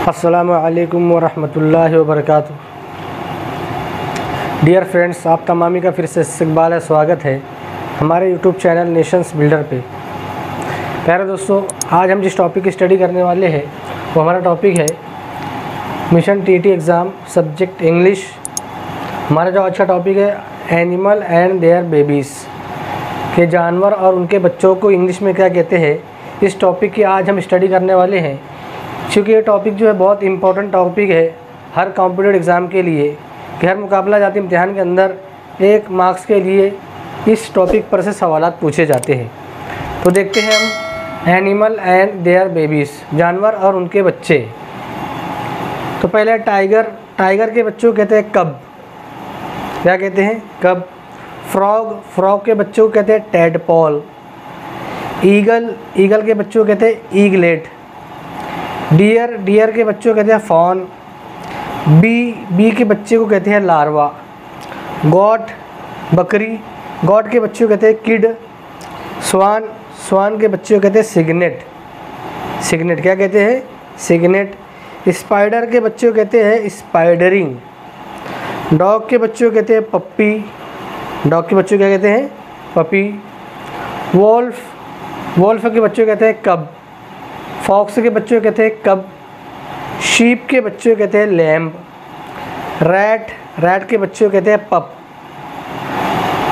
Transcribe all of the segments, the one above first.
अस्सलामु अलैकुम वरहमतुल्लाहि वबरकातुहू। डियर फ्रेंड्स, आप तमामी का फिर से इस्तकबाल है, स्वागत है हमारे यूट्यूब चैनल नेशंस बिल्डर पे। प्यारे दोस्तों, आज हम जिस टॉपिक की स्टडी करने वाले हैं वो हमारा टॉपिक है mission TT exam subject English. हमारा जो अच्छा टॉपिक है एनिमल एंड देयर बेबीज़, के जानवर और उनके बच्चों को इंग्लिश में क्या कहते हैं। इस टॉपिक की आज हम स्टडी करने वाले हैं, क्योंकि ये टॉपिक जो है बहुत इंपॉर्टेंट टॉपिक है हर कॉम्पिटिटिव एग्ज़ाम के लिए, कि हर मुकाबला जाती इम्तिहान के अंदर 1 मार्क्स के लिए इस टॉपिक पर से सवालात पूछे जाते हैं। तो देखते हैं हम एनिमल एंड देयर बेबीज़, जानवर और उनके बच्चे। तो पहले टाइगर के बच्चों को कहते हैं कब। क्या कहते हैं? कब। फ्रॉग के बच्चों को कहते हैं टेडपॉल। ईगल के बच्चों को कहते हैं ईगलेट। डियर के बच्चों को कहते हैं फॉन। बी के बच्चे को कहते हैं लार्वा। बकरी के बच्चों को कहते हैं किड। स्वान के बच्चों को कहते हैं सिग्नेट। क्या कहते हैं? सिग्नेट। स्पाइडर के बच्चों को कहते हैं स्पाइडरिंग। डॉग के बच्चों को कहते हैं पप्पी। डॉग के बच्चों क्या कहते हैं? पपी। वॉल्फ के बच्चों कहते हैं कब। फॉक्स के बच्चों कहते हैं कब। शीप के बच्चों कहते हैं लैम्ब। रैट के बच्चों कहते हैं पप।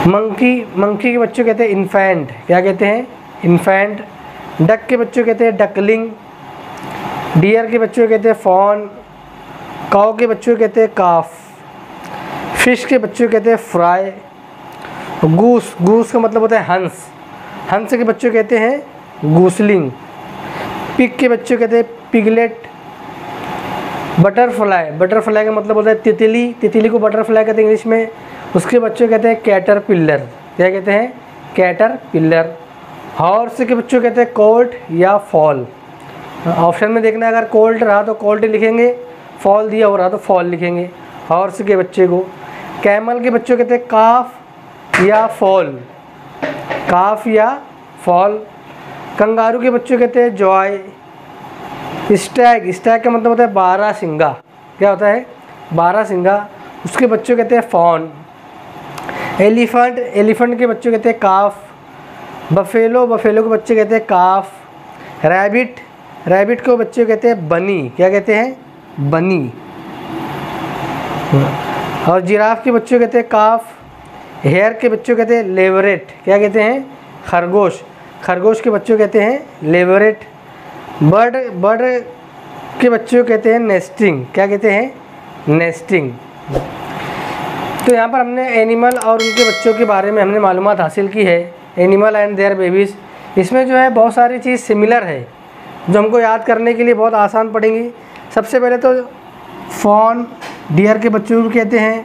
मंकी के बच्चों कहते हैं इन्फेंट। क्या कहते हैं? इन्फेंट। डक के बच्चों कहते हैं डकलिंग। डियर के बच्चों कहते हैं फॉन। काऊ के बच्चों कहते हैं काफ। फिश के बच्चों कहते हैं फ्राई। गूस का मतलब होता है हंस। हंस के बच्चों कहते हैं गूसलिंग। पिग के बच्चों कहते हैं पिगलेट। बटरफ्लाई का मतलब होता है तितली को बटरफ्लाई कहते हैं इंग्लिश में। उसके बच्चों कहते हैं कैटरपिलर। क्या कहते हैं? कैटरपिलर। हॉर्स के बच्चों कहते हैं कोल्ट या फॉल। ऑप्शन में देखना है, अगर कोल्ट रहा तो कोल्ट लिखेंगे, फॉल दिया हो रहा तो फॉल लिखेंगे हॉर्स के बच्चे को। कैमल के बच्चों कहते हैं काफ या फॉल। कंगारू के बच्चों कहते हैं जॉय। स्टैग का मतलब होता है बारहसिंगा। क्या होता है? बारहसिंगा। उसके बच्चों कहते हैं फॉन। एलिफेंट के बच्चों कहते हैं काफ। बफेलो के बच्चे कहते हैं काफ। रैबिट को बच्चे कहते हैं बनी। क्या कहते हैं? बनी। और जिराफ के बच्चों कहते हैं काफ। हेयर के बच्चों कहते हैं लेवरेट। क्या कहते हैं? खरगोश के बच्चों कहते हैं लेवरेट। बर्ड के बच्चों कहते हैं नेस्टिंग। क्या कहते हैं? नेस्टिंग। तो यहाँ पर हमने एनिमल और उनके बच्चों के बारे में हमने मालूमात हासिल की है, एनिमल एंड देयर बेबीज़। इसमें जो है बहुत सारी चीज़ सिमिलर है जो हमको याद करने के लिए बहुत आसान पड़ेंगी। सबसे पहले तो फॉन डियर के बच्चों को कहते हैं।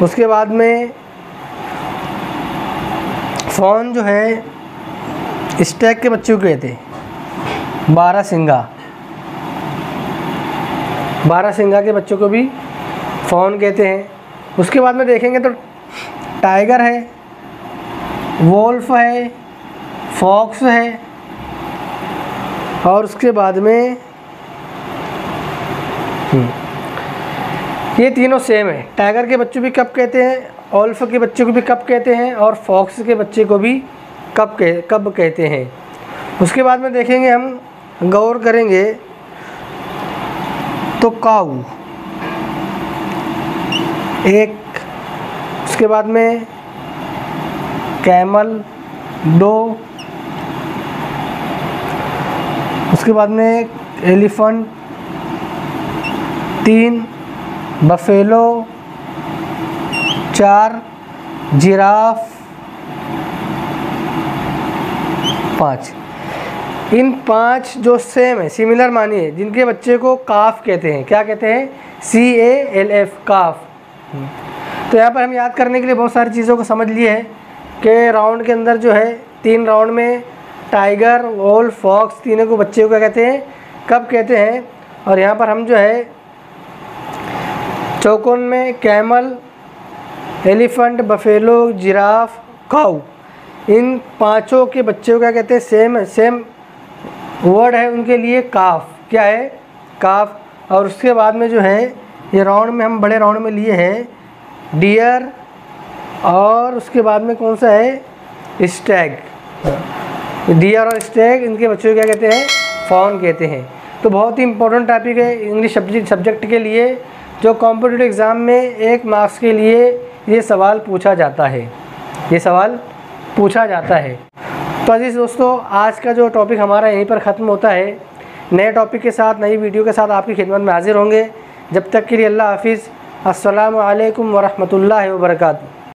उसके बाद में फॉन जो है स्टैग के बच्चों को कहते हैं बारहसिंगा के बच्चों को भी फॉन कहते हैं। उसके बाद में देखेंगे तो टाइगर है, वोल्फ है, फॉक्स है, और उसके बाद में ये तीनों सेम है। टाइगर के बच्चों भी कब कहते हैं, वोल्फ के बच्चों को भी कब कहते हैं, और फॉक्स के बच्चे को भी कब कहते हैं। उसके बाद में देखेंगे, हम गौर करेंगे तो काऊ एक, उसके बाद में कैमल 2, उसके बाद में एलिफेंट 3, बफेलो 4, जिराफ 5। इन 5 जो सेम है, सिमिलर मानिए, जिनके बच्चे को काफ कहते हैं। क्या कहते हैं? CALF, काफ। तो यहाँ पर हम याद करने के लिए बहुत सारी चीज़ों को समझ लिए है कि राउंड के अंदर जो है 3 राउंड में टाइगर, वोल्फ, फॉक्स तीनों को बच्चे को क्या कहते हैं, कब कहते हैं। और यहाँ पर हम जो है चौकोन में कैमल, एलिफेंट, बफेलो, जिराफ, काऊ, इन 5 के बच्चों को क्या कहते हैं? सेम वर्ड है उनके लिए, काफ। क्या है? काफ। और उसके बाद में जो है ये राउंड में हम बड़े राउंड में लिए हैं डियर, और उसके बाद में कौन सा है स्टैग। डियर और स्टैग इनके बच्चों को क्या कहते हैं, फॉन कहते हैं। तो बहुत ही इंपॉर्टेंट टॉपिक है इंग्लिश सब्जेक्ट के लिए, जो कॉम्पिटिटिव एग्ज़ाम में 1 मार्क्स के लिए ये सवाल पूछा जाता है, ये सवाल पूछा जाता है। तो अजीज़ दोस्तों, आज का जो टॉपिक हमारा यहीं पर ख़त्म होता है। नए टॉपिक के साथ, नई वीडियो के साथ आपकी खिदमत में हाजिर होंगे। जब तक के लिए अल्लाह हाफिज़। अस्सलामु अलैकुम वरहमतुल्लाहि वबरकातुहू।